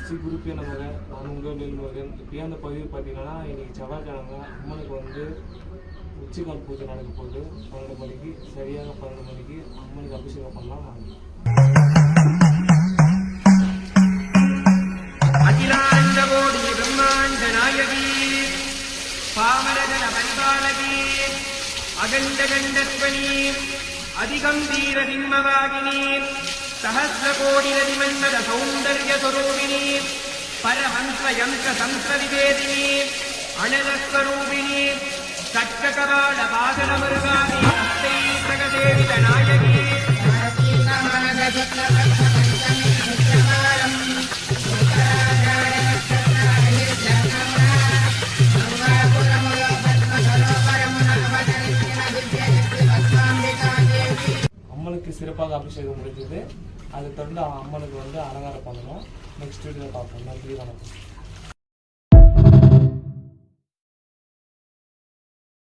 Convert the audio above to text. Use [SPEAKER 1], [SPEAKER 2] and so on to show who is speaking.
[SPEAKER 1] ஸ்ரீ குருப்பிய நமக. நான் உங்கள் வேல்முருகன். இப்போ அந்த பதிவு பார்த்தீங்கன்னா, இன்னைக்கு செவ்வாய்க்கிழமை அம்மனுக்கு வந்து உச்சிகால் பூஜை நடக்க போகுது. 12 மணிக்கு, சரியாக 12 மணிக்கு அம்மனுக்கு அபிஷேகம் பண்ணலாம்.
[SPEAKER 2] அகிலாண்ட கோடி பிரம்மாண்ட நாயகி பாமரஜன பரிபாலகி அகண்ட கண்டத்வனி அதிகம்பீர சிம்மவாகினி சஹஸ்ர கோடி ரதிமன்மத சௌந்தர்ய ஸ்வரூபிணி பரஹंस யந்திர சந்திர விவேதினி அனலஸ்வரூபிணி சக்ககபால பாதன முருகாதி அத்தை பிரகதேவித நாயகி
[SPEAKER 1] அம்மனுக்கு சிறப்பாக அபிஷேகம் முடிஞ்சது. அதை தொடர்ந்து அம்மனுக்கு வந்து அலங்காரம் பண்ணணும். நெக்ஸ்ட் வீடியோவில் பார்ப்போம். நன்றி, வணக்கம்.